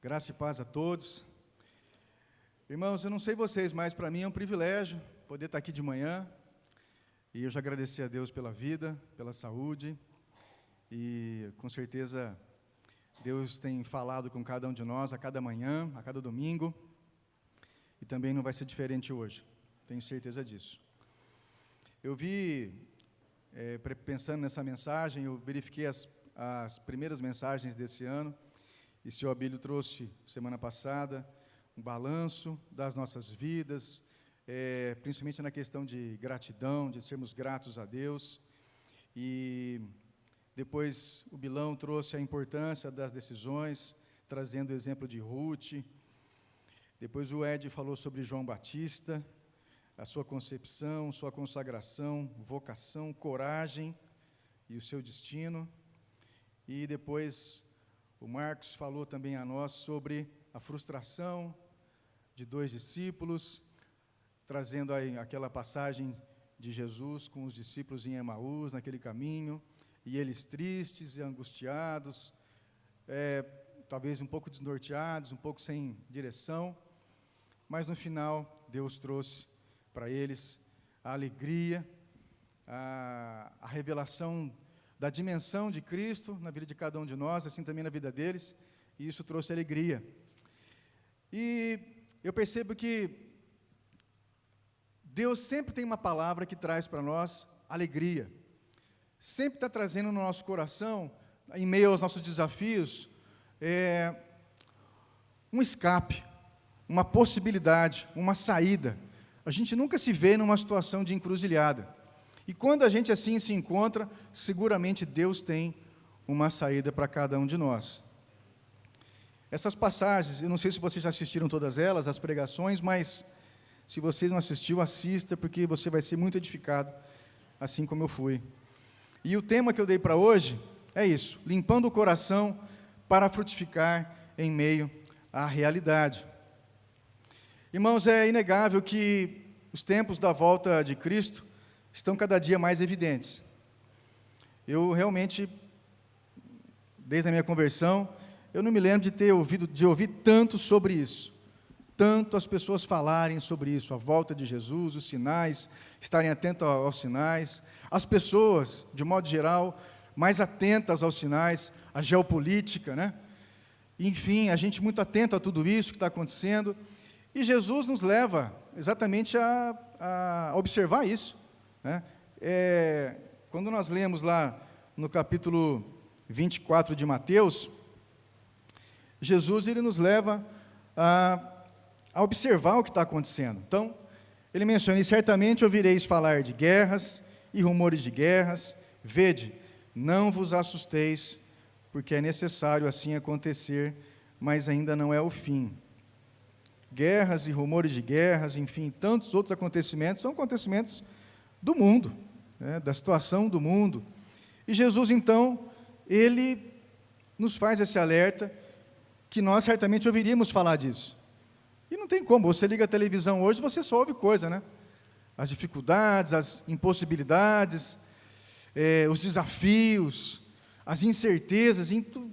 Graça e paz a todos. Irmãos, eu não sei vocês, mas para mim é um privilégio poder estar aqui de manhã. E eu já agradeci a Deus pela vida, pela saúde. E com certeza Deus tem falado com cada um de nós a cada manhã, a cada domingo. E também não vai ser diferente hoje, tenho certeza disso. Eu vi, pensando nessa mensagem, eu verifiquei as primeiras mensagens desse ano. E o senhor Abílio trouxe, semana passada, um balanço das nossas vidas, principalmente na questão de gratidão, de sermos gratos a Deus. E depois o Bilão trouxe a importância das decisões, trazendo o exemplo de Ruth. Depois o Ed falou sobre João Batista, a sua concepção, sua consagração, vocação, coragem e o seu destino. E depois o Marcos falou também a nós sobre a frustração de 2 discípulos, trazendo aí aquela passagem de Jesus com os discípulos em Emaús, naquele caminho, e eles tristes e angustiados, talvez um pouco desnorteados, um pouco sem direção, mas no final Deus trouxe para eles a alegria, a revelação da dimensão de Cristo na vida de cada um de nós, assim também na vida deles, e isso trouxe alegria. E eu percebo que Deus sempre tem uma palavra que traz para nós alegria, sempre está trazendo no nosso coração, em meio aos nossos desafios, um escape, uma possibilidade, uma saída. A gente nunca se vê numa situação de encruzilhada. E quando a gente assim se encontra, seguramente Deus tem uma saída para cada um de nós. Essas passagens, eu não sei se vocês já assistiram todas elas, as pregações, mas se vocês não assistiram, assista, porque você vai ser muito edificado, assim como eu fui. E o tema que eu dei para hoje é isso, limpando o coração para frutificar em meio à realidade. Irmãos, é inegável que os tempos da volta de Cristo estão cada dia mais evidentes. Eu realmente, desde a minha conversão, eu não me lembro de ouvir tanto sobre isso, tanto as pessoas falarem sobre isso, a volta de Jesus, os sinais, estarem atentos aos sinais, as pessoas, de modo geral, mais atentas aos sinais, a geopolítica, né? Enfim, a gente muito atento a tudo isso que está acontecendo, e Jesus nos leva exatamente a observar isso. Quando nós lemos lá no capítulo 24 de Mateus, Jesus ele nos leva a observar o que está acontecendo. Então, ele menciona, e certamente ouvireis falar de guerras e rumores de guerras, vede, não vos assusteis, porque é necessário assim acontecer, mas ainda não é o fim. Guerras e rumores de guerras, enfim, tantos outros acontecimentos, são acontecimentos do mundo, da situação do mundo. E Jesus, então, ele nos faz esse alerta, que nós certamente ouviríamos falar disso. E não tem como, você liga a televisão hoje, você só ouve coisa, né? As dificuldades, as impossibilidades, os desafios, as incertezas,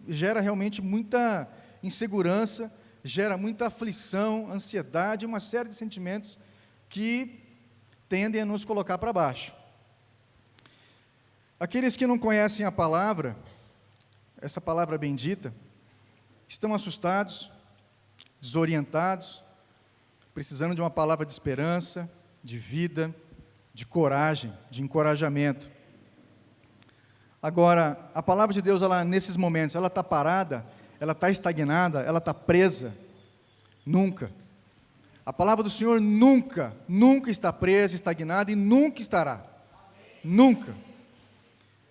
gera realmente muita insegurança, gera muita aflição, ansiedade, uma série de sentimentos que tendem a nos colocar para baixo. Aqueles que não conhecem a palavra, essa palavra bendita, estão assustados, desorientados, precisando de uma palavra de esperança, de vida, de coragem, de encorajamento. Agora, a palavra de Deus, ela, nesses momentos, ela está parada, ela está estagnada, ela está presa? Nunca. A palavra do Senhor nunca está presa, estagnada e nunca estará. Amém. Nunca.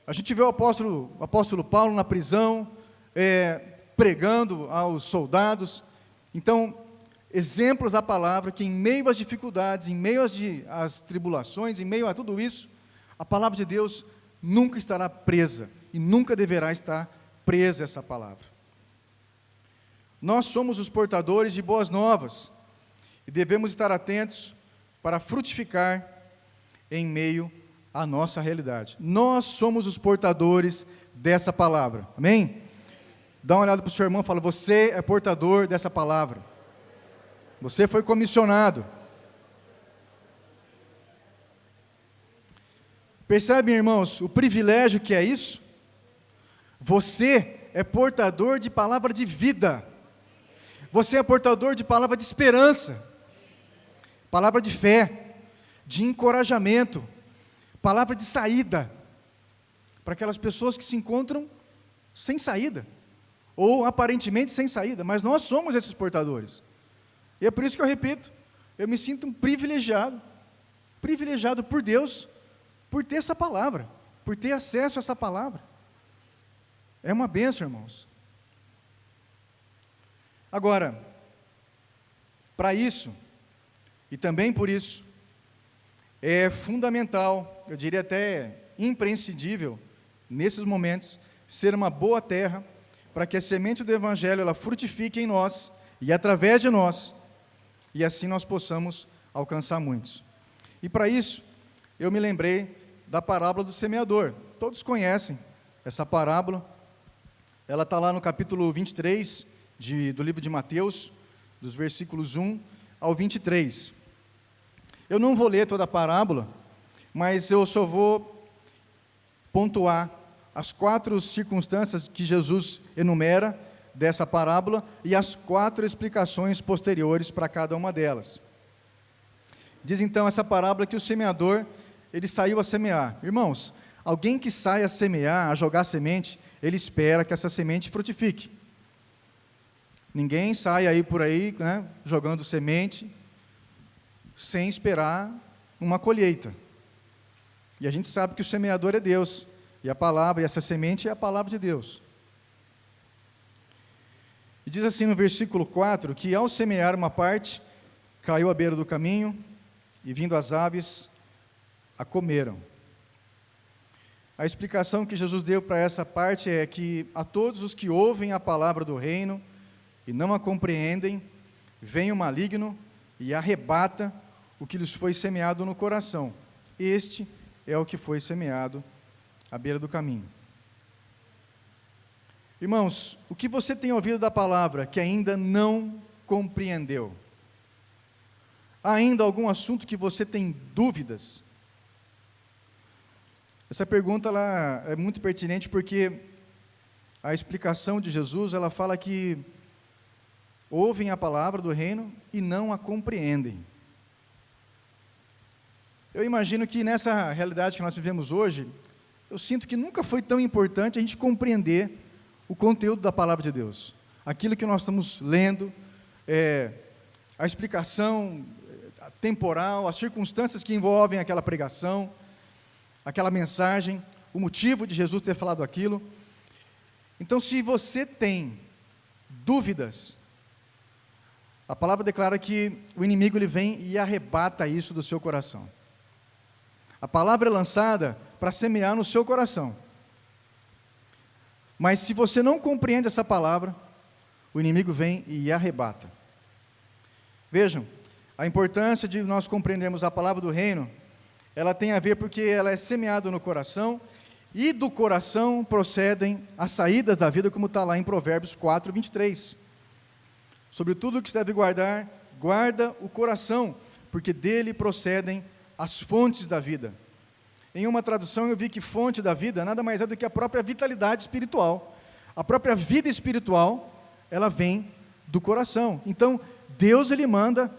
A gente vê o apóstolo Paulo na prisão, pregando aos soldados. Então, exemplos da palavra que em meio às dificuldades, em meio às tribulações, em meio a tudo isso, a palavra de Deus nunca estará presa e nunca deverá estar presa essa palavra. Nós somos os portadores de boas novas e devemos estar atentos para frutificar em meio à nossa realidade. Nós somos os portadores dessa palavra, amém? Dá uma olhada para o seu irmão e fala: você é portador dessa palavra. Você foi comissionado. Percebem, irmãos, o privilégio que é isso? Você é portador de palavra de vida. Você é portador de palavra de esperança, palavra de fé, de encorajamento, palavra de saída, para aquelas pessoas que se encontram sem saída, ou aparentemente sem saída, mas nós somos esses portadores. E é por isso que eu repito, eu me sinto um privilegiado por Deus, por ter essa palavra, por ter acesso a essa palavra. É uma bênção, irmãos. Agora, para isso, e também por isso, é fundamental, eu diria até imprescindível, nesses momentos, ser uma boa terra, para que a semente do Evangelho ela frutifique em nós, e através de nós, e assim nós possamos alcançar muitos. E para isso, eu me lembrei da parábola do semeador. Todos conhecem essa parábola, ela está lá no capítulo 23, do livro de Mateus, dos versículos 1 ao 23. Eu não vou ler toda a parábola, mas eu só vou pontuar as 4 circunstâncias que Jesus enumera dessa parábola e as 4 explicações posteriores para cada uma delas. Diz então essa parábola que o semeador, ele saiu a semear. Irmãos, alguém que sai a semear, a jogar semente, ele espera que essa semente frutifique. Ninguém sai aí por aí, né, jogando semente, sem esperar uma colheita. E a gente sabe que o semeador é Deus, e a palavra, e essa semente é a palavra de Deus. E diz assim no versículo 4, que ao semear uma parte, caiu à beira do caminho, e vindo as aves, a comeram. A explicação que Jesus deu para essa parte é que a todos os que ouvem a palavra do reino, e não a compreendem, vem o maligno e arrebata o que lhes foi semeado no coração. Este é o que foi semeado à beira do caminho. Irmãos, o que você tem ouvido da palavra que ainda não compreendeu? Há ainda algum assunto que você tem dúvidas? Essa pergunta ela é muito pertinente porque a explicação de Jesus, ela fala que ouvem a palavra do reino e não a compreendem. Eu imagino que nessa realidade que nós vivemos hoje, eu sinto que nunca foi tão importante a gente compreender o conteúdo da palavra de Deus. Aquilo que nós estamos lendo, a explicação temporal, as circunstâncias que envolvem aquela pregação, aquela mensagem, o motivo de Jesus ter falado aquilo. Então, se você tem dúvidas, a palavra declara que o inimigo ele vem e arrebata isso do seu coração. A palavra é lançada para semear no seu coração. Mas se você não compreende essa palavra, o inimigo vem e arrebata. Vejam, a importância de nós compreendermos a palavra do reino, ela tem a ver porque ela é semeada no coração, e do coração procedem as saídas da vida, como está lá em Provérbios 4, 23. Sobre tudo o que se deve guardar, guarda o coração, porque dele procedem as fontes da vida. Em uma tradução eu vi que fonte da vida nada mais é do que a própria vitalidade espiritual. A própria vida espiritual, ela vem do coração. Então, Deus ele manda,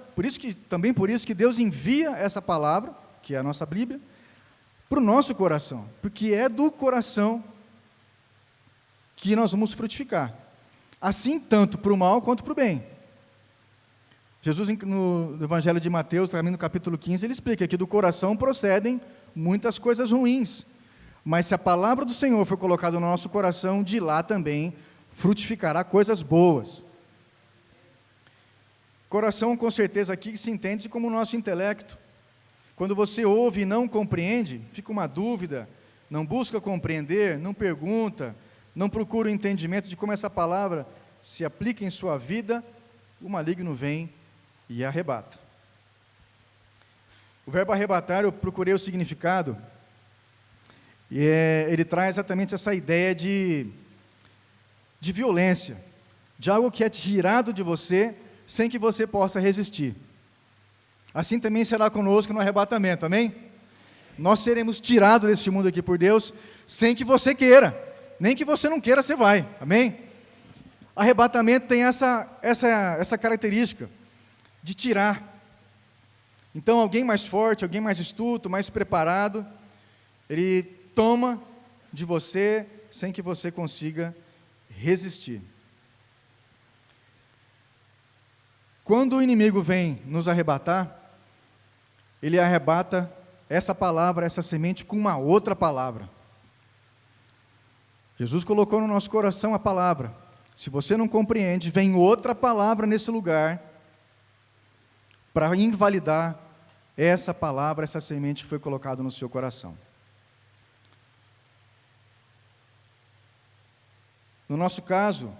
também por isso que Deus envia essa palavra, que é a nossa Bíblia, para o nosso coração, porque é do coração que nós vamos frutificar. Assim, tanto para o mal quanto para o bem. Jesus, no Evangelho de Mateus, também no capítulo 15, ele explica que do coração procedem muitas coisas ruins, mas se a palavra do Senhor for colocada no nosso coração, de lá também frutificará coisas boas. Coração, com certeza, aqui se entende como o nosso intelecto. Quando você ouve e não compreende, fica uma dúvida, não busca compreender, não pergunta, não procura o entendimento de como essa palavra se aplica em sua vida, o maligno vem e arrebata. O verbo arrebatar, eu procurei o significado, e ele traz exatamente essa ideia de de violência, de algo que é tirado de você sem que você possa resistir. Assim também será conosco no arrebatamento, amém? Nós seremos tirados deste mundo aqui por Deus sem que você queira, nem que você não queira, você vai, amém? Arrebatamento tem essa característica de tirar. Então, alguém mais forte, alguém mais astuto, mais preparado, ele toma de você sem que você consiga resistir. Quando o inimigo vem nos arrebatar, ele arrebata essa palavra, essa semente, com uma outra palavra. Jesus colocou no nosso coração a palavra. Se você não compreende, vem outra palavra nesse lugar para invalidar essa palavra, essa semente que foi colocada no seu coração. No nosso caso,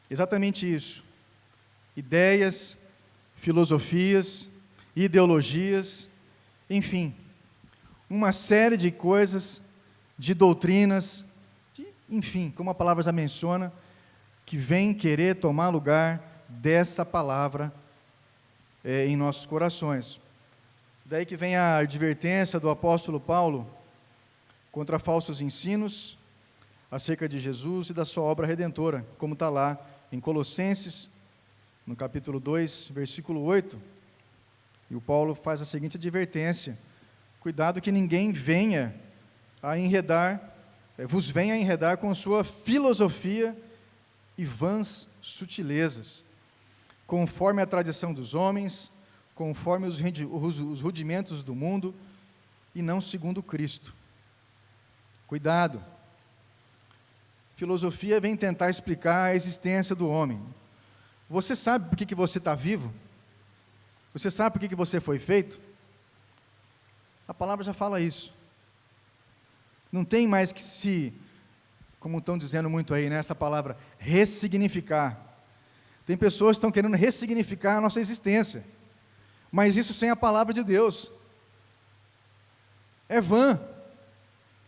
exatamente isso. Ideias, filosofias, ideologias, enfim, uma série de coisas, de doutrinas, enfim, como a palavra já menciona, que vem querer tomar lugar dessa palavra em nossos corações. Daí que vem a advertência do apóstolo Paulo contra falsos ensinos acerca de Jesus e da sua obra redentora, como está lá em Colossenses, no capítulo 2, versículo 8, e o Paulo faz a seguinte advertência: cuidado que ninguém venha a enredar, vos venha a enredar com sua filosofia e vãs sutilezas, conforme a tradição dos homens, conforme os rudimentos do mundo, e não segundo Cristo. Cuidado. Filosofia vem tentar explicar a existência do homem. Você sabe por que você está vivo? Você sabe por que você foi feito? A palavra já fala isso. Não tem mais que se, como estão dizendo muito aí, né, essa palavra, ressignificar. Tem pessoas que estão querendo ressignificar a nossa existência, mas isso sem a palavra de Deus. É vã,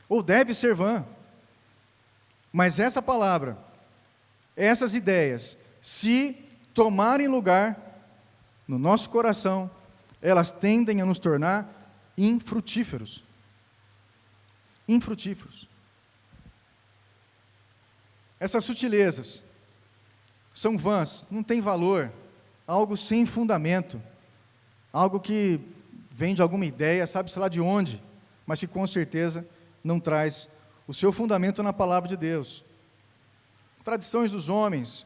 ou deve ser vã. Mas essa palavra, essas ideias, se tomarem lugar no nosso coração, elas tendem a nos tornar infrutíferos. Infrutíferos. Essas sutilezas são vãs, não tem valor, algo sem fundamento, algo que vem de alguma ideia, sabe-se lá de onde, mas que com certeza não traz o seu fundamento na palavra de Deus. Tradições dos homens,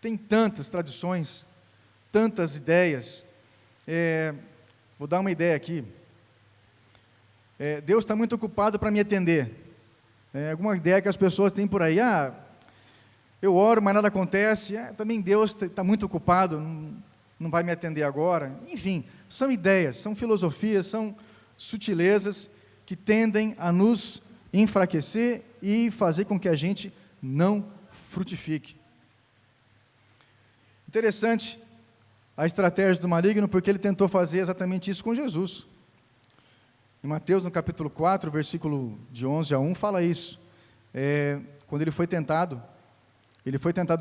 tem tantas tradições, tantas ideias. Vou dar uma ideia aqui. Deus está muito ocupado para me atender. Alguma ideia que as pessoas têm por aí, eu oro, mas nada acontece, também Deus está muito ocupado, não vai me atender agora. Enfim, são ideias, são filosofias, são sutilezas que tendem a nos enfraquecer e fazer com que a gente não frutifique. Interessante a estratégia do maligno, porque ele tentou fazer exatamente isso com Jesus. Em Mateus, no capítulo 4, versículo de 11 a 1, fala isso. Quando ele foi tentado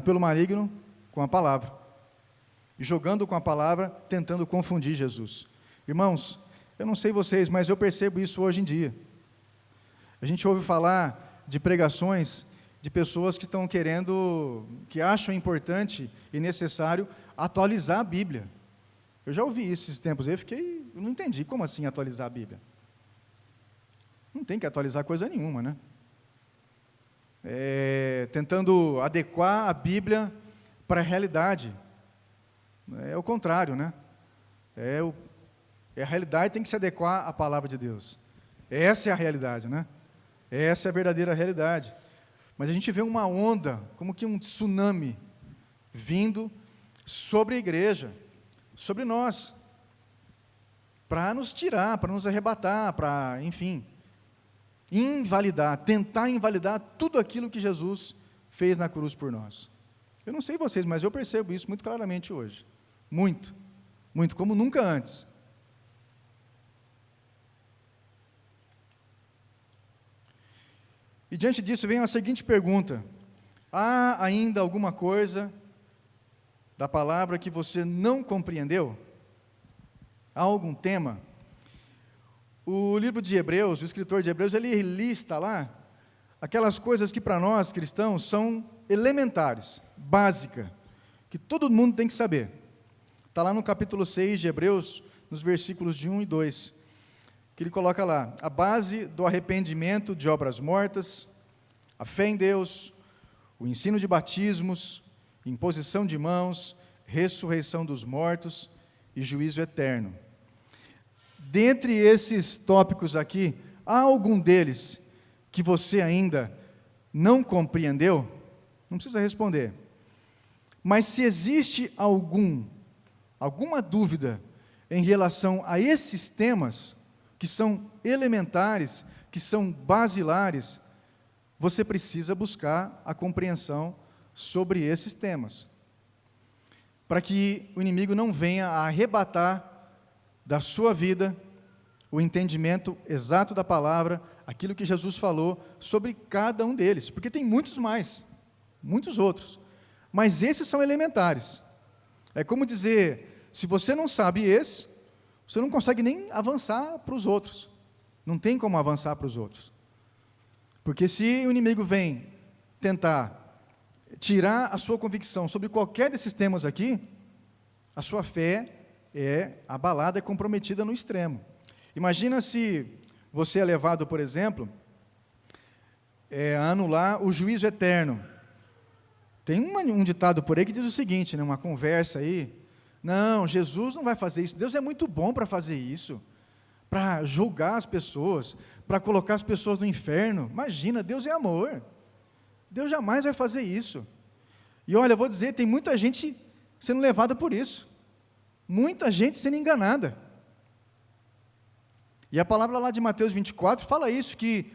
pelo maligno com a palavra, e jogando com a palavra, tentando confundir Jesus. Irmãos, eu não sei vocês, mas eu percebo isso hoje em dia. A gente ouve falar de pregações de pessoas que estão querendo, que acham importante e necessário atualizar a Bíblia. Eu já ouvi isso esses tempos, eu não entendi, como assim atualizar a Bíblia? Não tem que atualizar coisa nenhuma, né? Tentando adequar a para a realidade. É o contrário, né? A realidade tem que se adequar à palavra de Deus. Essa é a realidade, né? Essa é a verdadeira realidade. Mas a gente vê uma onda, como que um tsunami, vindo sobre a igreja, sobre nós, para nos tirar, para nos arrebatar, para, enfim, invalidar, tentar invalidar tudo aquilo que Jesus fez na cruz por nós. Eu não sei vocês, mas eu percebo isso muito claramente hoje. Muito, muito, como nunca antes. E diante disso vem a seguinte pergunta: Há ainda alguma coisa da palavra que você não compreendeu? Há algum tema? O livro de Hebreus, o escritor de Hebreus, ele lista lá aquelas coisas que para nós cristãos são elementares, básicas, que todo mundo tem que saber. Está lá no capítulo 6 de Hebreus, nos versículos de 1 e 2, que ele coloca lá: a base do arrependimento de obras mortas, a fé em Deus, o ensino de batismos, imposição de mãos, ressurreição dos mortos e juízo eterno. Dentre esses tópicos aqui, há algum deles que você ainda não compreendeu? Não precisa responder. Mas se existe alguma dúvida em relação a esses temas, que são elementares, que são basilares, você precisa buscar a compreensão sobre esses temas, para que o inimigo não venha a arrebatar da sua vida o entendimento exato da palavra, aquilo que Jesus falou sobre cada um deles, porque tem muitos mais, muitos outros, mas esses são elementares. É como dizer, se você não sabe esse, você não consegue nem avançar para os outros, não tem como avançar para os outros, porque se o inimigo vem tentar tirar a sua convicção sobre qualquer desses temas aqui, a sua fé é abalada, é comprometida no extremo. Imagina se você é levado, por exemplo, a anular o juízo eterno. Tem um ditado por aí que diz o seguinte, né, uma conversa aí: não, Jesus não vai fazer isso, Deus é muito bom para fazer isso, para julgar as pessoas, para colocar as pessoas no inferno. Imagina, Deus é amor, Deus jamais vai fazer isso. E olha, eu vou dizer, tem muita gente sendo levada por isso, muita gente sendo enganada. E a palavra lá de Mateus 24 fala isso, que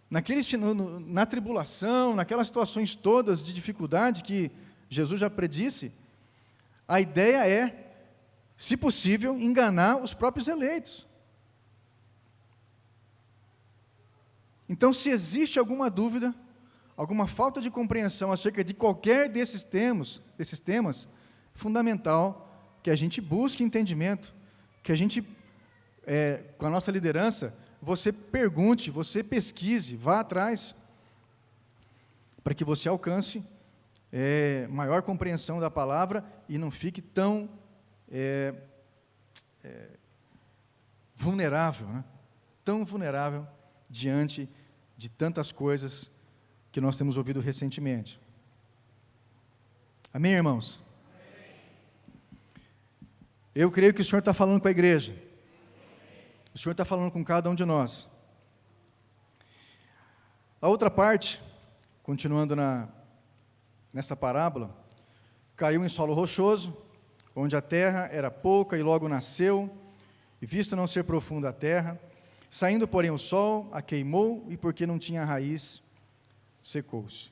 na tribulação, naquelas situações todas de dificuldade que Jesus já predisse, a ideia é, se possível, enganar os próprios eleitos. Então, se existe alguma dúvida, alguma falta de compreensão acerca de qualquer desses temas, é fundamental que a gente busque entendimento, que a gente, com a nossa liderança, você pergunte, você pesquise, vá atrás, para que você alcance maior compreensão da palavra e não fique tão vulnerável, né? Tão vulnerável diante de tantas coisas que nós temos ouvido recentemente. Amém, irmãos? Amém. Eu creio que o Senhor está falando com a igreja. O Senhor está falando com cada um de nós. A outra parte, continuando nessa parábola, caiu em solo rochoso, onde a terra era pouca e logo nasceu, e visto não ser profunda a terra, saindo, porém, o sol, a queimou, e porque não tinha raiz, secou-se.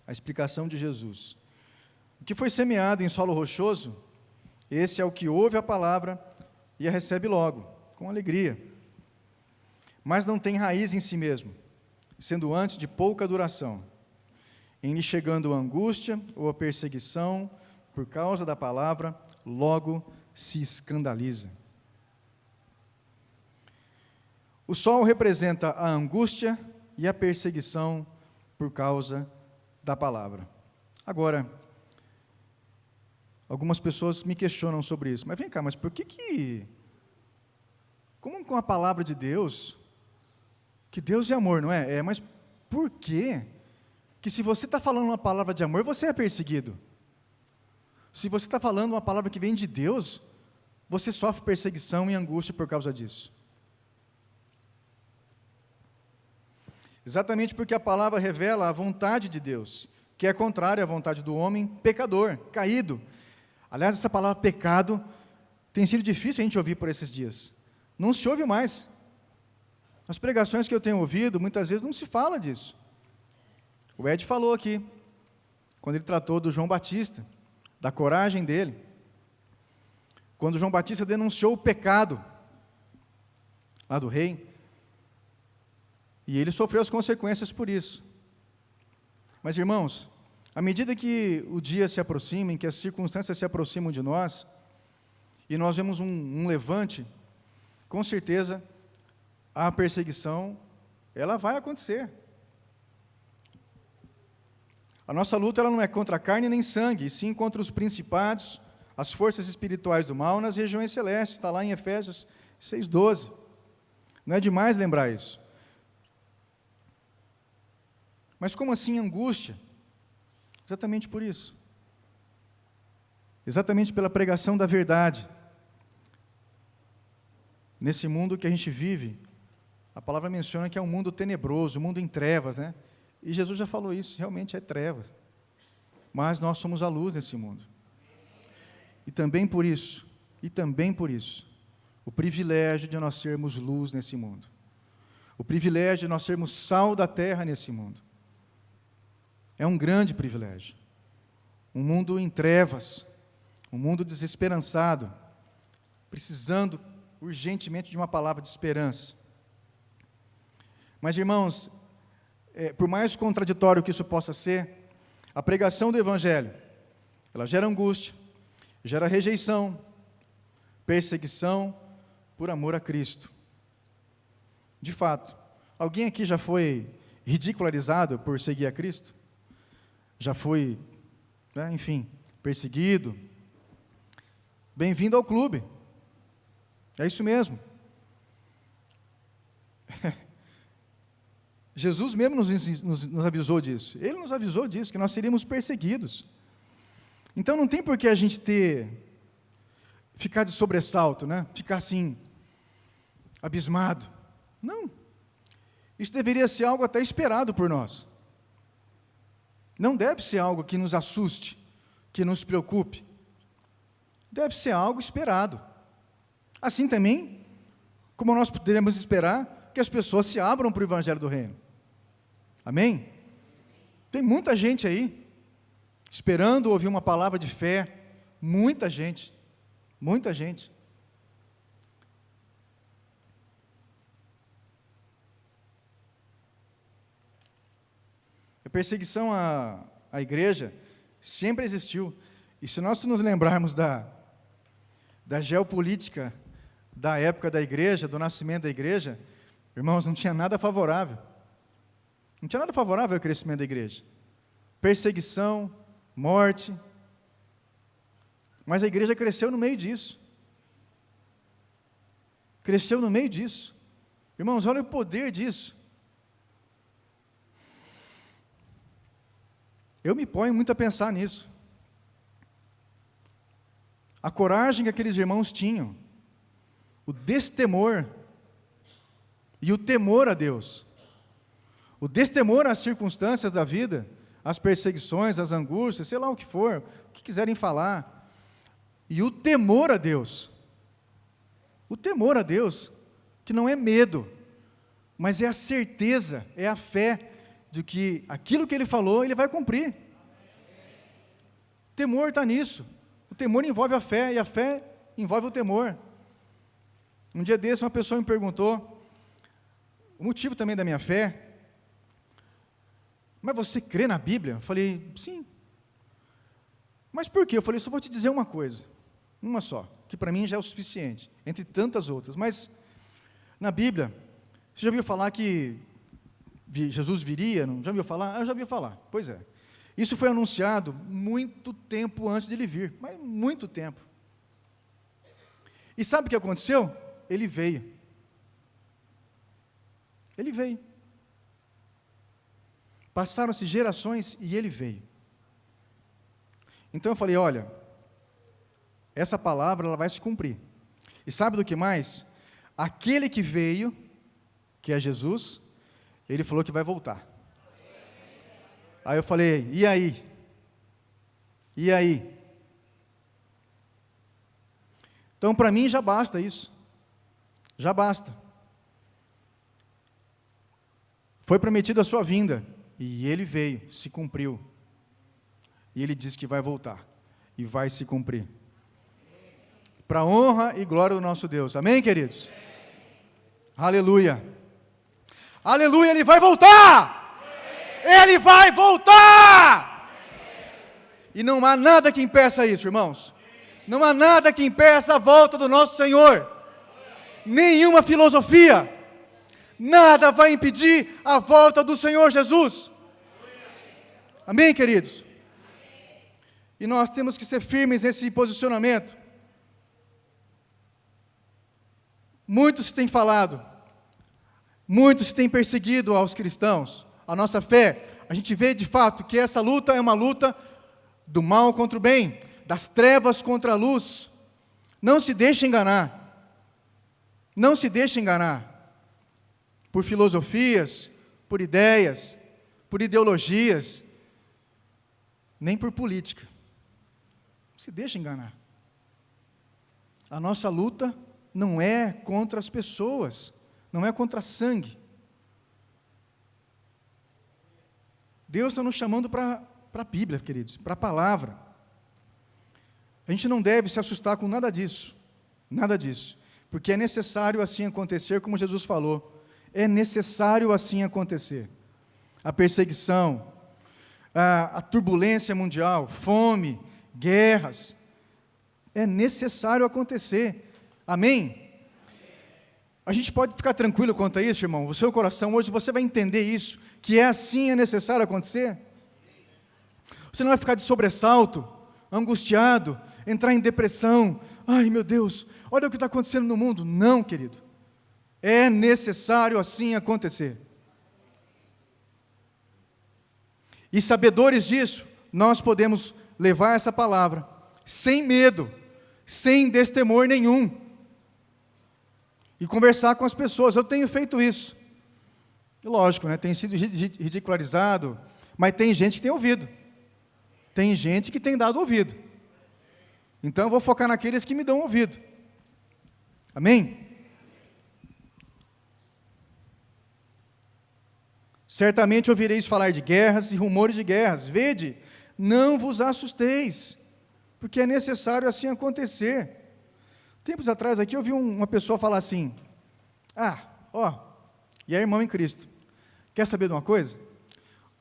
A explicação de Jesus. O que foi semeado em solo rochoso, esse é o que ouve a palavra e a recebe logo, com alegria. Mas não tem raiz em si mesmo, sendo antes de pouca duração. Em lhe chegando a angústia ou a perseguição, por causa da palavra, logo se escandaliza. O sol representa a angústia e a perseguição por causa da palavra. Agora, algumas pessoas me questionam sobre isso. Mas vem cá, mas por que como com a palavra de Deus, que Deus é amor, não é? Mas por que se você está falando uma palavra de amor, você é perseguido? Se você está falando uma palavra que vem de Deus, você sofre perseguição e angústia por causa disso. Exatamente porque a palavra revela a vontade de Deus, que é contrária à vontade do homem pecador, caído. Aliás, essa palavra pecado tem sido difícil a gente ouvir por esses dias. Não se ouve mais. Nas pregações que eu tenho ouvido, muitas vezes não se fala disso. O Ed falou aqui, quando ele tratou do João Batista, da coragem dele. Quando João Batista denunciou o pecado lá do rei, e ele sofreu as consequências por isso. Mas, irmãos, à medida que o dia se aproxima, em que as circunstâncias se aproximam de nós, e nós vemos um levante, com certeza a perseguição, ela vai acontecer. A nossa luta ela não é contra a carne nem sangue, e sim contra os principados, as forças espirituais do mal nas regiões celestes. Está lá em Efésios 6,12. Não é demais lembrar isso. Mas como assim angústia? Exatamente por isso. Exatamente pela pregação da verdade. Nesse mundo que a gente vive, a palavra menciona que é um mundo tenebroso, um mundo em trevas, né? E Jesus já falou isso, realmente é trevas. Mas nós somos a luz nesse mundo. E também por isso, o privilégio de nós sermos luz nesse mundo. O privilégio de nós sermos sal da terra nesse mundo. É um grande privilégio. Um mundo em trevas, um mundo desesperançado, precisando urgentemente de uma palavra de esperança. Mas, irmãos, por mais contraditório que isso possa ser, a pregação do Evangelho, ela gera angústia, gera rejeição, perseguição por amor a Cristo. De fato, alguém aqui já foi ridicularizado por seguir a Cristo? Já foi, enfim, perseguido? Bem-vindo ao clube. É isso mesmo. Jesus mesmo nos avisou disso. Ele nos avisou disso, que nós seríamos perseguidos. Então não tem por que a gente ficar de sobressalto, né? Ficar assim, abismado. Não. Isso deveria ser algo até esperado por nós. Não deve ser algo que nos assuste, que nos preocupe. Deve ser algo esperado. Assim também, como nós poderíamos esperar que as pessoas se abram para o Evangelho do Reino. Amém? Tem muita gente aí, esperando ouvir uma palavra de fé. Muita gente. Muita gente. A perseguição à igreja sempre existiu. E se nós nos lembrarmos da geopolítica da época da igreja, do nascimento da igreja, irmãos, não tinha nada favorável. Não tinha nada favorável ao crescimento da igreja. Perseguição, morte. Mas a igreja cresceu no meio disso. Cresceu no meio disso. Irmãos, olha o poder disso. Eu me ponho muito a pensar nisso. A coragem que aqueles irmãos tinham, o destemor e o temor a Deus, o destemor às circunstâncias da vida, às perseguições, às angústias, sei lá o que for, o que quiserem falar, e o temor a Deus, que não é medo, mas é a certeza, é a fé de que aquilo que Ele falou, Ele vai cumprir. Temor está nisso. O temor envolve a fé, e a fé envolve o temor. Um dia desse, uma pessoa me perguntou, o motivo também da minha fé, mas você crê na Bíblia? Eu falei, sim. Mas por quê? Eu falei, só vou te dizer uma coisa, uma só, que para mim já é o suficiente, entre tantas outras. Mas, na Bíblia, você já ouviu falar que Jesus viria? Não? Já ouviu falar? Eu já ouvi falar, pois é. Isso foi anunciado muito tempo antes de Ele vir, mas muito tempo. E sabe o que aconteceu? Ele veio. Ele veio. Passaram-se gerações e Ele veio. Então eu falei, olha, essa palavra ela vai se cumprir. E sabe do que mais? Aquele que veio, que é Jesus, Ele falou que vai voltar. Aí eu falei, e aí? E aí? Então, para mim, já basta isso. Já basta. Foi prometido a sua vinda, e Ele veio, se cumpriu. E Ele disse que vai voltar, e vai se cumprir. Para a honra e glória do nosso Deus. Amém, queridos? Aleluia. Aleluia, Ele vai voltar! Ele vai voltar! E não há nada que impeça isso, irmãos. Não há nada que impeça a volta do nosso Senhor. Nenhuma filosofia. Nada vai impedir a volta do Senhor Jesus. Amém, queridos? E nós temos que ser firmes nesse posicionamento. Muito se tem falado, muito se tem perseguido aos cristãos, a nossa fé. A gente vê de fato que essa luta é uma luta do mal contra o bem, das trevas contra a luz. Não se deixe enganar. Não se deixe enganar por filosofias, por ideias, por ideologias, nem por política. Não se deixe enganar. A nossa luta não é contra as pessoas, não é contra sangue. Deus está nos chamando para a Bíblia, queridos, para a palavra. A gente não deve se assustar com nada disso, porque é necessário assim acontecer, como Jesus falou, é necessário assim acontecer. A perseguição, a turbulência mundial, fome, guerras, é necessário acontecer. Amém? A gente pode ficar tranquilo quanto a isso, irmão? O seu coração hoje, você vai entender isso, que é assim, é necessário acontecer. Você não vai ficar de sobressalto, angustiado, entrar em depressão. Ai, meu Deus, olha o que está acontecendo no mundo. Não, querido. É necessário assim acontecer. E sabedores disso, nós podemos levar essa palavra sem medo, sem destemor nenhum, e conversar com as pessoas. Eu tenho feito isso. Lógico, né? Tem sido ridicularizado, mas tem gente que tem ouvido. Tem gente que tem dado ouvido. Então eu vou focar naqueles que me dão ouvido. Amém? Certamente ouvireis falar de guerras e rumores de guerras. Vede, não vos assusteis, porque é necessário assim acontecer. Tempos atrás aqui eu vi uma pessoa falar assim, e é irmão em Cristo, quer saber de uma coisa?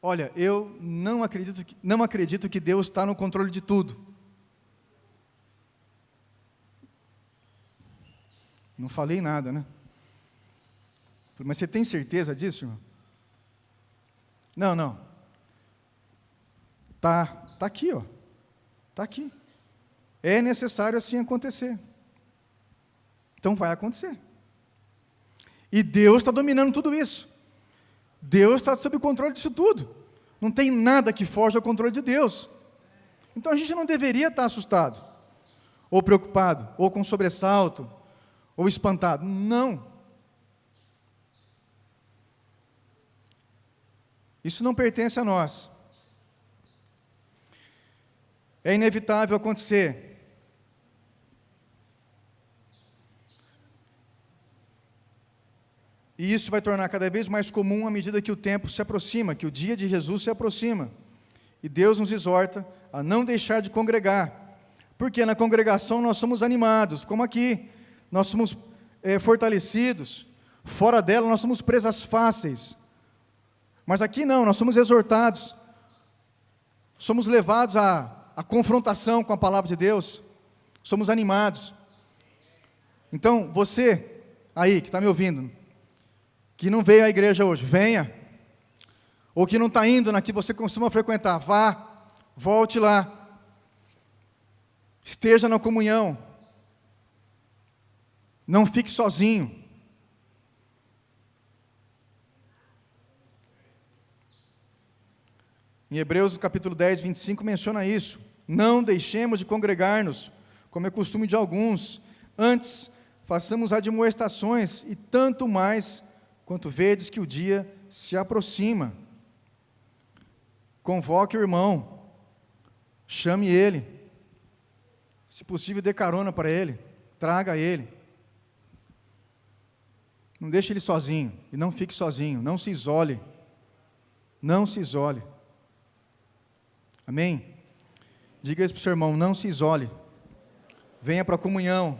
Olha, eu não acredito que Deus está no controle de tudo. Não falei nada, né? Mas você tem certeza disso, irmão? Não. Tá aqui, ó. Está aqui. É necessário assim acontecer. Então vai acontecer. E Deus está dominando tudo isso. Deus está sob o controle disso tudo. Não tem nada que foge ao controle de Deus. Então a gente não deveria estar assustado, ou preocupado, ou com sobressalto, ou espantado. Não. Isso não pertence a nós. É inevitável acontecer. E isso vai tornar cada vez mais comum à medida que o tempo se aproxima, que o dia de Jesus se aproxima. E Deus nos exorta a não deixar de congregar, porque na congregação nós somos animados, como aqui, nós somos fortalecidos, fora dela nós somos presas fáceis, mas aqui não, nós somos exortados, somos levados à confrontação com a palavra de Deus, somos animados. Então, você aí que está me ouvindo, que não veio à igreja hoje, venha. Ou que não está indo na que você costuma frequentar, vá, volte lá. Esteja na comunhão. Não fique sozinho. Em Hebreus capítulo 10, 25 menciona isso. Não deixemos de congregar-nos, como é costume de alguns. Antes, façamos admoestações, e tanto mais quanto vedes que o dia se aproxima. Convoque o irmão, chame ele, se possível dê carona para ele, traga ele. Não deixe ele sozinho, e não fique sozinho, não se isole. Não se isole. Amém? Diga isso para o seu irmão, não se isole. Venha para a comunhão.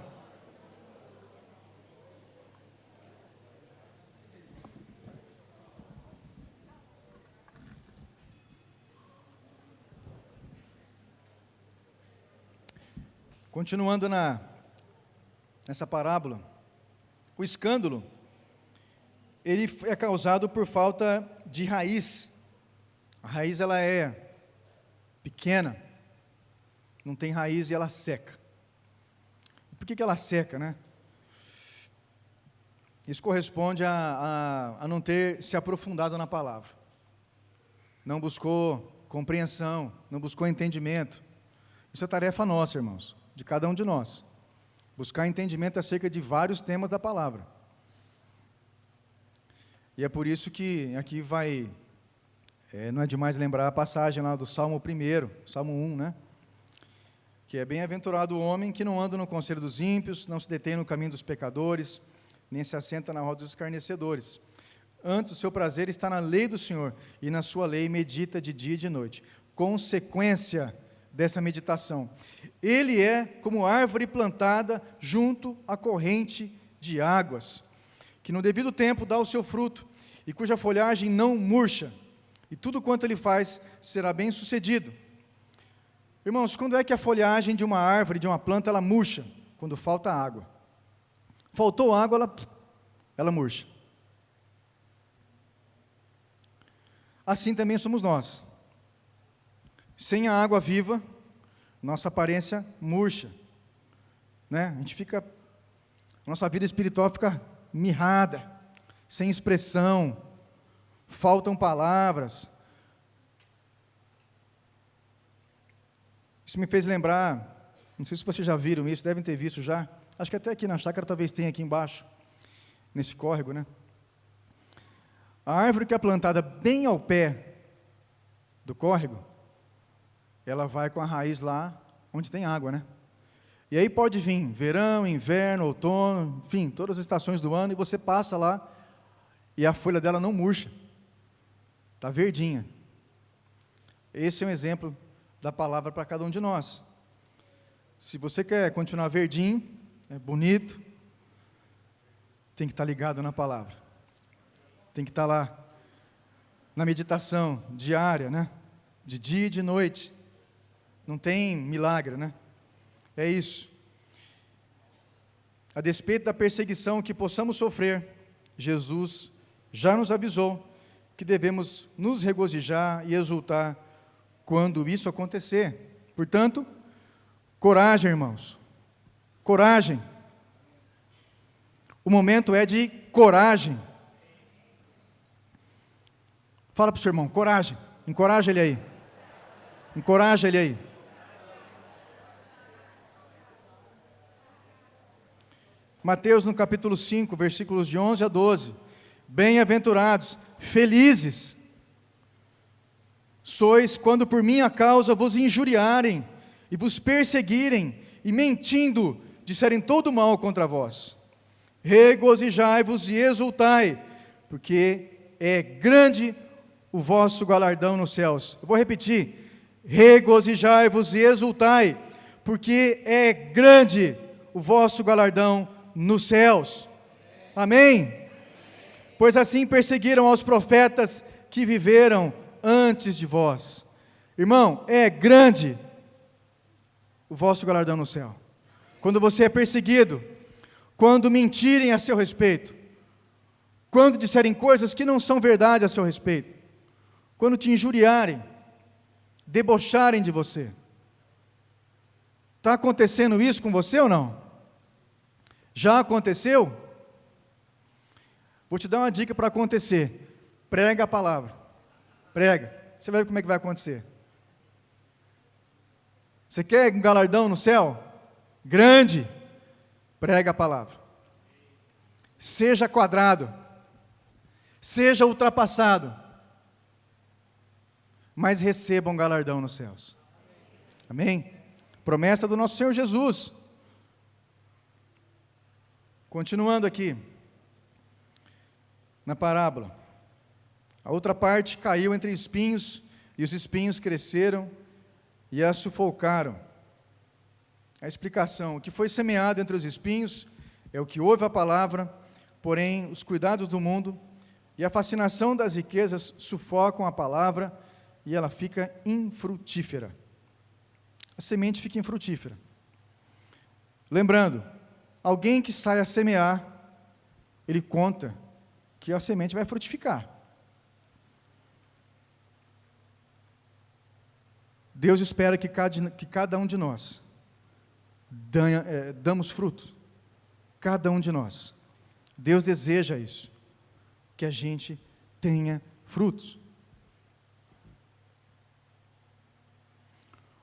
Continuando nessa parábola, o escândalo, ele é causado por falta de raiz. A raiz, ela é pequena, não tem raiz e ela seca. Por que ela seca, né? Isso corresponde a não ter se aprofundado na palavra. Não buscou compreensão, não buscou entendimento. Isso é tarefa nossa, irmãos, de cada um de nós. Buscar entendimento acerca de vários temas da palavra. E é por isso que aqui não é demais lembrar a passagem lá do Salmo 1, Salmo 1, né? Que é bem-aventurado o homem que não anda no conselho dos ímpios, não se detém no caminho dos pecadores, nem se assenta na roda dos escarnecedores. Antes, o seu prazer está na lei do Senhor, e na sua lei medita de dia e de noite. Consequência dessa meditação: ele é como árvore plantada junto à corrente de águas, que no devido tempo dá o seu fruto, e cuja folhagem não murcha, e tudo quanto ele faz será bem sucedido. Irmãos, quando é que a folhagem de uma árvore, de uma planta, ela murcha? Quando falta água. Faltou água, ela murcha. Assim também somos nós. Sem a água viva, nossa aparência murcha, né? Nossa vida espiritual fica mirrada, sem expressão, faltam palavras. Isso me fez lembrar, não sei se vocês já viram isso, devem ter visto já, acho que até aqui na chácara talvez tenha aqui embaixo, nesse córrego, né? A árvore que é plantada bem ao pé do córrego, ela vai com a raiz lá onde tem água, né? E aí pode vir verão, inverno, outono, enfim, todas as estações do ano, e você passa lá e a folha dela não murcha, está verdinha. Esse é um exemplo da palavra para cada um de nós. Se você quer continuar verdinho, bonito, tem que estar ligado na palavra, tem que estar lá na meditação diária, né? De dia e de noite. Não tem milagre, né? É isso. A despeito da perseguição que possamos sofrer, Jesus já nos avisou que devemos nos regozijar e exultar quando isso acontecer. Portanto, coragem, irmãos. Coragem. O momento é de coragem. Fala para o seu irmão, coragem. Encoraja ele aí. Encoraja ele aí. Mateus, no capítulo 5, versículos de 11 a 12. Bem-aventurados, felizes sois quando por minha causa vos injuriarem e vos perseguirem e mentindo disserem todo mal contra vós. Regozijai-vos e exultai, porque é grande o vosso galardão nos céus. Eu vou repetir. Regozijai-vos e exultai, porque é grande o vosso galardão nos céus. Amém? Pois assim perseguiram aos profetas que viveram antes de vós. Irmão, é grande o vosso galardão no céu. Quando você é perseguido, quando mentirem a seu respeito, quando disserem coisas que não são verdade a seu respeito, quando te injuriarem, debocharem de você. Está acontecendo isso com você ou não? Já aconteceu? Vou te dar uma dica para acontecer. Prega a palavra. Prega. Você vai ver como é que vai acontecer. Você quer um galardão no céu? Grande. Prega a palavra. Seja quadrado. Seja ultrapassado. Mas receba um galardão nos céus. Amém? Promessa do nosso Senhor Jesus. Continuando aqui, na parábola. A outra parte caiu entre espinhos, e os espinhos cresceram e a sufocaram. A explicação: o que foi semeado entre os espinhos é o que ouve a palavra, porém os cuidados do mundo e a fascinação das riquezas sufocam a palavra e ela fica infrutífera. A semente fica infrutífera. Lembrando, alguém que sai a semear, ele conta que a semente vai frutificar. Deus espera que cada um de nós damos frutos. Cada um de nós. Deus deseja isso, que a gente tenha frutos.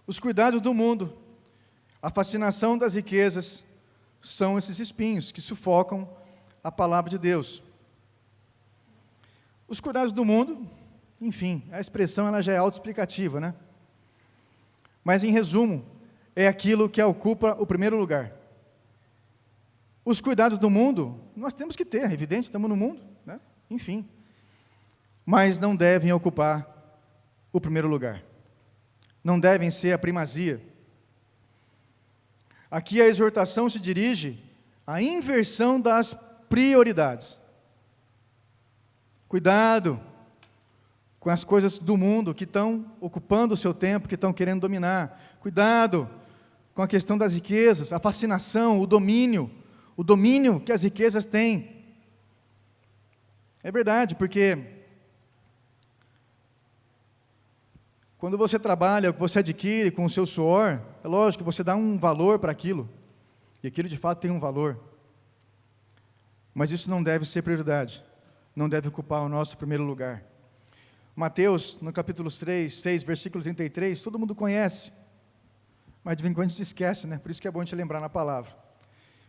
Os cuidados do mundo, a fascinação das riquezas, são esses espinhos que sufocam a palavra de Deus. Os cuidados do mundo, enfim, a expressão ela já é autoexplicativa, né? Mas, em resumo, é aquilo que ocupa o primeiro lugar. Os cuidados do mundo, nós temos que ter, é evidente, estamos no mundo, né? Enfim. Mas não devem ocupar o primeiro lugar. Não devem ser a primazia. Aqui a exortação se dirige à inversão das prioridades. Cuidado com as coisas do mundo que estão ocupando o seu tempo, que estão querendo dominar. Cuidado com a questão das riquezas, a fascinação, o domínio que as riquezas têm. É verdade, porque quando você trabalha, você adquire com o seu suor, é lógico que você dá um valor para aquilo, e aquilo de fato tem um valor. Mas isso não deve ser prioridade, não deve ocupar o nosso primeiro lugar. Mateus, no capítulo 6, versículo 33, todo mundo conhece, mas de vez em quando a gente esquece, né? Por isso que é bom a gente lembrar na palavra.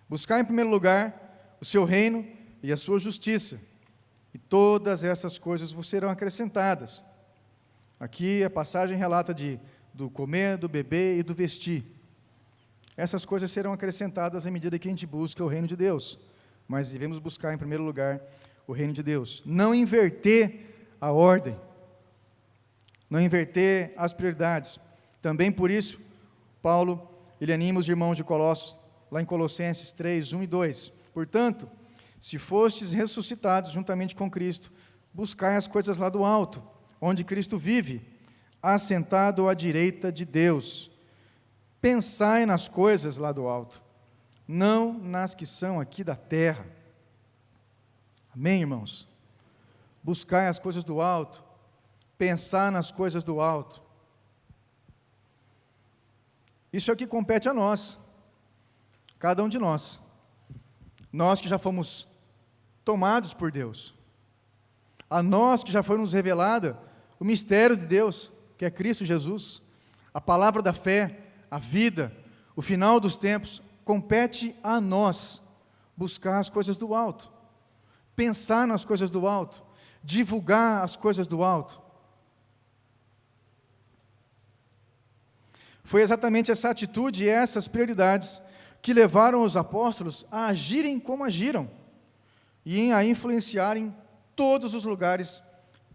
Buscar em primeiro lugar o seu reino e a sua justiça, e todas essas coisas vos serão acrescentadas. Aqui a passagem relata do comer, do beber e do vestir. Essas coisas serão acrescentadas à medida que a gente busca o reino de Deus, mas devemos buscar em primeiro lugar o reino de Deus. Não inverter a ordem, não inverter as prioridades. Também por isso, Paulo, ele anima os irmãos de Colossos, lá em Colossenses 3, 1 e 2. Portanto, se fostes ressuscitados juntamente com Cristo, buscai as coisas lá do alto, onde Cristo vive, assentado à direita de Deus. Pensai nas coisas lá do alto, não nas que são aqui da terra. Amém, irmãos? Buscai as coisas do alto, pensar nas coisas do alto. Isso é o que compete a nós, cada um de nós. Nós que já fomos tomados por Deus. A nós que já foi nos revelada o mistério de Deus, que é Cristo Jesus, a palavra da fé, a vida, o final dos tempos, compete a nós buscar as coisas do alto, pensar nas coisas do alto, divulgar as coisas do alto. Foi exatamente essa atitude e essas prioridades que levaram os apóstolos a agirem como agiram e a influenciarem todos os lugares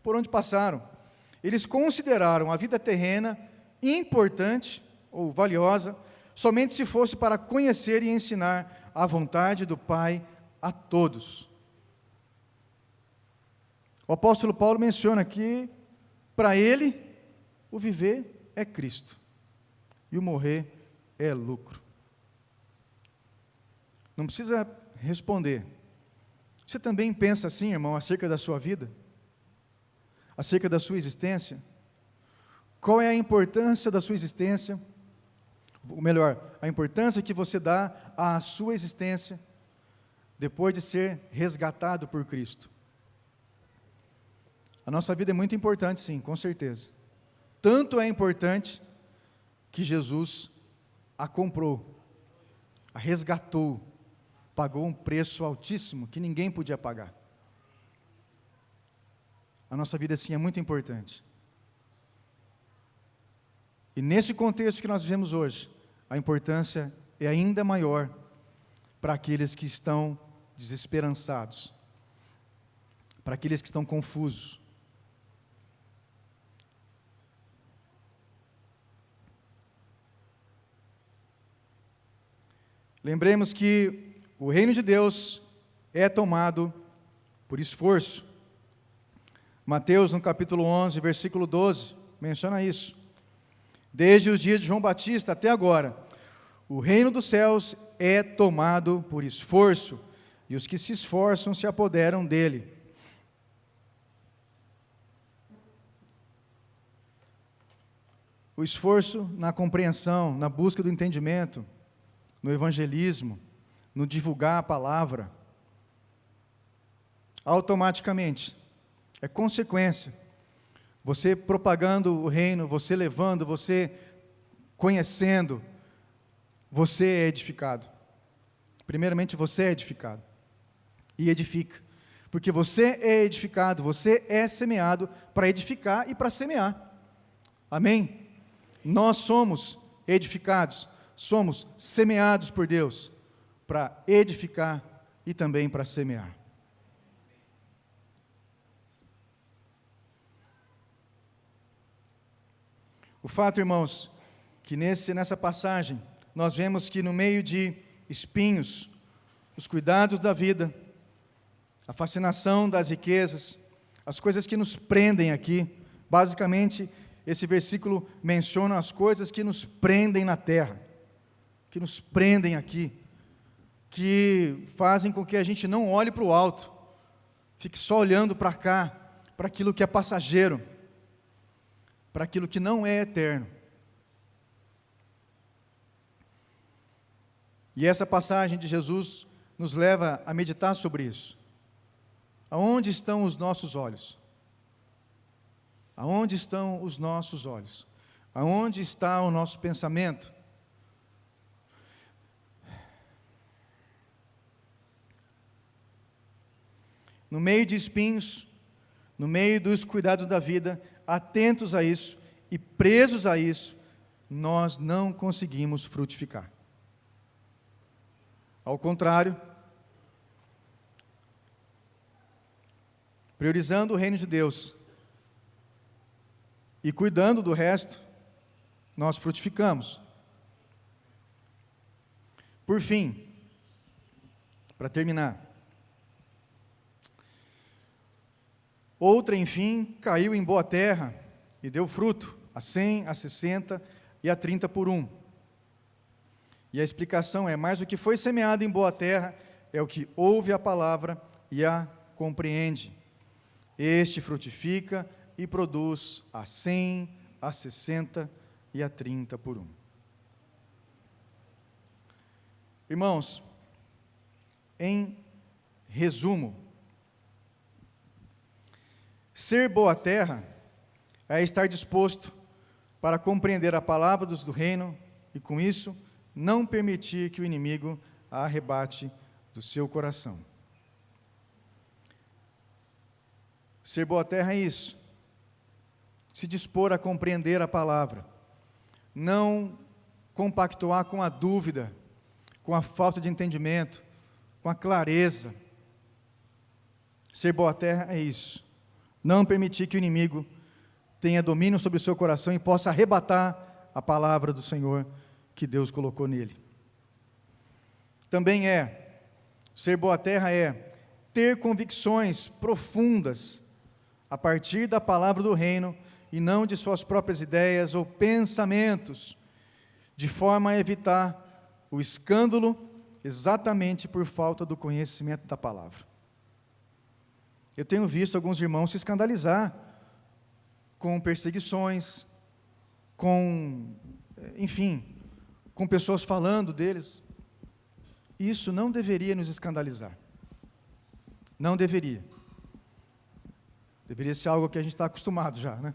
por onde passaram. Eles consideraram a vida terrena importante ou valiosa somente se fosse para conhecer e ensinar a vontade do Pai a todos. O apóstolo Paulo menciona que, para ele, o viver é Cristo e o morrer é lucro. Não precisa responder. Você também pensa assim, irmão, acerca da sua vida? Acerca da sua existência? Qual é a importância da sua existência? Ou melhor, a importância que você dá à sua existência depois de ser resgatado por Cristo? A nossa vida é muito importante, sim, com certeza. Tanto é importante que Jesus a comprou, a resgatou, pagou um preço altíssimo que ninguém podia pagar. A nossa vida, sim, é muito importante. E nesse contexto que nós vivemos hoje, a importância é ainda maior para aqueles que estão desesperançados, para aqueles que estão confusos. Lembremos que o reino de Deus é tomado por esforço. Mateus, no capítulo 11, versículo 12, menciona isso. Desde os dias de João Batista até agora, O reino dos céus é tomado por esforço, e os que se esforçam se apoderam dele. O esforço na compreensão, na busca do entendimento, no evangelismo, no divulgar a palavra, automaticamente, é consequência. Você propagando o reino, você levando, você conhecendo, você é edificado. Primeiramente, você é edificado. E edifica. Porque você é edificado, você é semeado para edificar e para semear. Amém? Nós somos edificados, somos semeados por Deus para edificar e também para semear. O fato, irmãos, que nessa passagem, nós vemos que no meio de espinhos, os cuidados da vida, a fascinação das riquezas, as coisas que nos prendem aqui, basicamente, esse versículo menciona as coisas que nos prendem na terra, que nos prendem aqui, que fazem com que a gente não olhe para o alto, fique só olhando para cá, para aquilo que é passageiro, para aquilo que não é eterno. E essa passagem de Jesus nos leva a meditar sobre isso. Aonde estão os nossos olhos? Aonde estão os nossos olhos? Aonde está o nosso pensamento? No meio de espinhos, no meio dos cuidados da vida, atentos a isso e presos a isso, nós não conseguimos frutificar. Ao contrário, priorizando o reino de Deus e cuidando do resto, nós frutificamos. Por fim, para terminar, outra, enfim, caiu em boa terra e deu fruto, a 100, a 60 e a 30 por 1. E a explicação é: mas o que foi semeado em boa terra é o que ouve a palavra e a compreende. Este frutifica e produz a 100, a 60 e a 30 por 1. Irmãos, em resumo, ser boa terra é estar disposto para compreender a palavra do reino e, com isso, não permitir que o inimigo a arrebate do seu coração. Ser boa terra é isso. Se dispor a compreender a palavra. Não compactuar com a dúvida, com a falta de entendimento, com a clareza. Ser boa terra é isso. Não permitir que o inimigo tenha domínio sobre o seu coração e possa arrebatar a palavra do Senhor que Deus colocou nele. Também ser boa terra é ter convicções profundas a partir da palavra do reino e não de suas próprias ideias ou pensamentos, de forma a evitar o escândalo exatamente por falta do conhecimento da palavra. Eu tenho visto alguns irmãos se escandalizar com perseguições, com pessoas falando deles. Isso não deveria nos escandalizar. Não deveria. Deveria ser algo que a gente está acostumado já, né?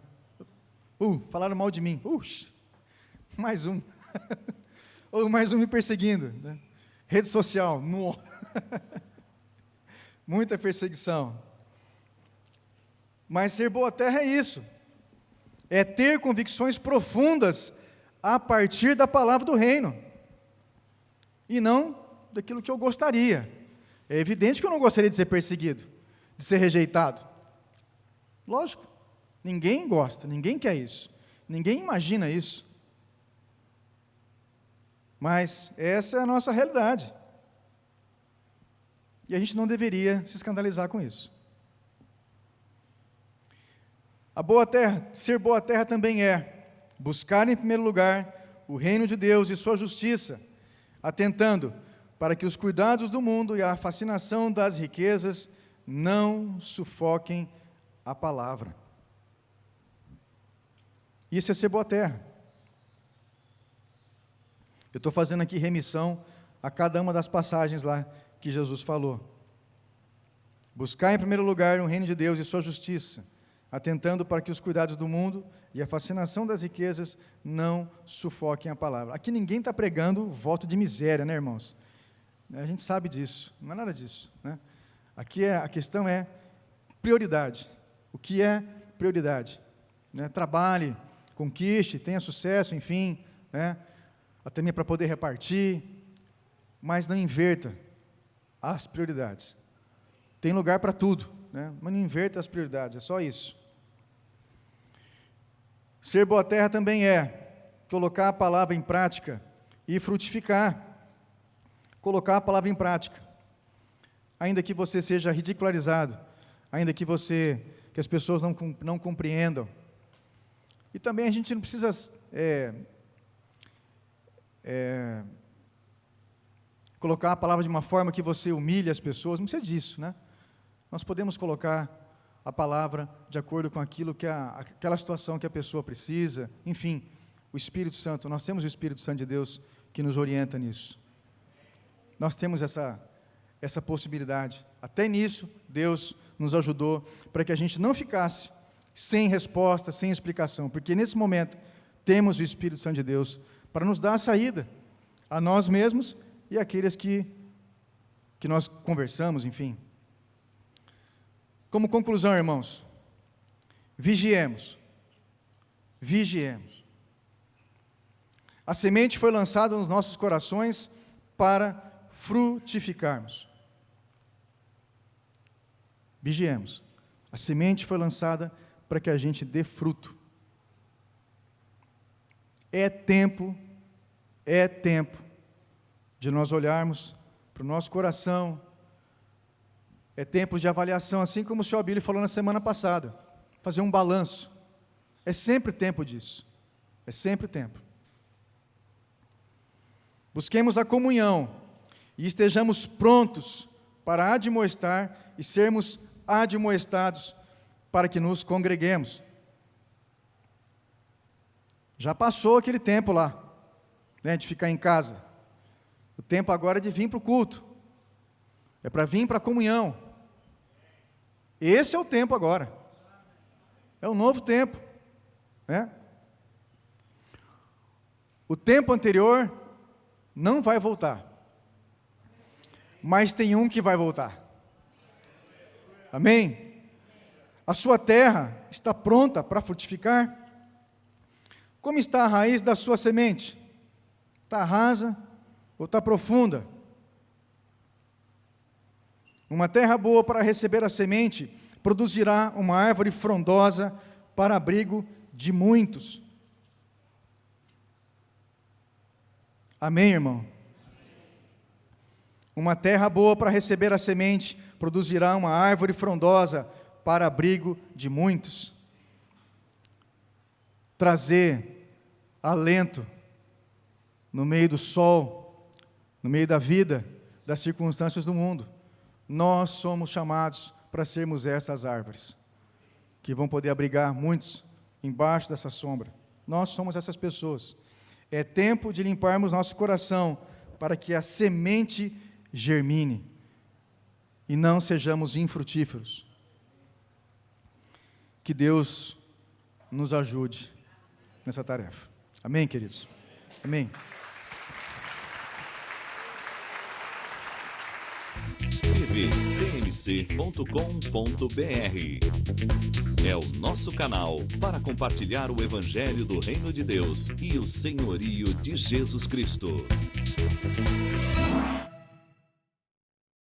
Falaram mal de mim. Mais um. Ou mais um me perseguindo, né? Rede social, muita perseguição. Mas ser boa terra é isso. É ter convicções profundas a partir da palavra do reino. E não daquilo que eu gostaria. É evidente que eu não gostaria de ser perseguido, de ser rejeitado. Lógico, ninguém gosta, ninguém quer isso, ninguém imagina isso. Mas essa é a nossa realidade. E a gente não deveria se escandalizar com isso. A boa terra, ser boa terra também é buscar em primeiro lugar o reino de Deus e sua justiça, atentando para que os cuidados do mundo e a fascinação das riquezas não sufoquem a palavra. Isso é ser boa terra. Eu estou fazendo aqui remissão a cada uma das passagens lá que Jesus falou. Buscar em primeiro lugar o reino de Deus e sua justiça, atentando para que os cuidados do mundo e a fascinação das riquezas não sufoquem a palavra. Aqui ninguém está pregando voto de miséria, né, irmãos? A gente sabe disso, não é nada disso, né? Aqui a questão é prioridade. O que é prioridade? Né? Trabalhe, conquiste, tenha sucesso, enfim, né? Até mesmo para poder repartir, mas não inverta as prioridades. Tem lugar para tudo, né? Mas não inverta as prioridades, é só isso. Ser boa terra também é colocar a palavra em prática e frutificar. Colocar a palavra em prática. Ainda que você seja ridicularizado, ainda que as pessoas não compreendam. E também a gente não precisa colocar a palavra de uma forma que você humilhe as pessoas, não precisa disso, né? Nós podemos colocar a palavra de acordo com aquilo que aquela situação que a pessoa precisa, enfim, o Espírito Santo, nós temos o Espírito Santo de Deus que nos orienta nisso. Nós temos essa possibilidade. Até nisso, Deus nos ajudou para que a gente não ficasse sem resposta, sem explicação, porque nesse momento temos o Espírito Santo de Deus para nos dar a saída a nós mesmos e àqueles que nós conversamos, enfim. Como conclusão, irmãos, vigiemos. Vigiemos. A semente foi lançada nos nossos corações para frutificarmos. Vigiemos. A semente foi lançada para que a gente dê fruto. É tempo de nós olharmos para o nosso coração. É tempo de avaliação, assim como o senhor Abílio falou na semana passada. Fazer um balanço. É sempre tempo disso. É sempre tempo. Busquemos a comunhão e estejamos prontos para admoestar e sermos admoestados para que nos congreguemos. Já passou aquele tempo lá, né, de ficar em casa. O tempo agora é de vir para o culto. É para vir para a comunhão. Esse é o tempo agora. É o novo tempo, né? O tempo anterior não vai voltar. Mas tem um que vai voltar. Amém? A sua terra está pronta para frutificar? Como está a raiz da sua semente? Está rasa ou está profunda? Uma terra boa para receber a semente produzirá uma árvore frondosa para abrigo de muitos. Amém, irmão? Uma terra boa para receber a semente produzirá uma árvore frondosa para abrigo de muitos. Trazer alento no meio do sol, no meio da vida, das circunstâncias do mundo. Nós somos chamados para sermos essas árvores, que vão poder abrigar muitos embaixo dessa sombra. Nós somos essas pessoas. É tempo de limparmos nosso coração para que a semente germine e não sejamos infrutíferos. Que Deus nos ajude nessa tarefa. Amém, queridos? Amém. tvcmc.com.br é o nosso canal para compartilhar o Evangelho do Reino de Deus e o senhorio de Jesus Cristo.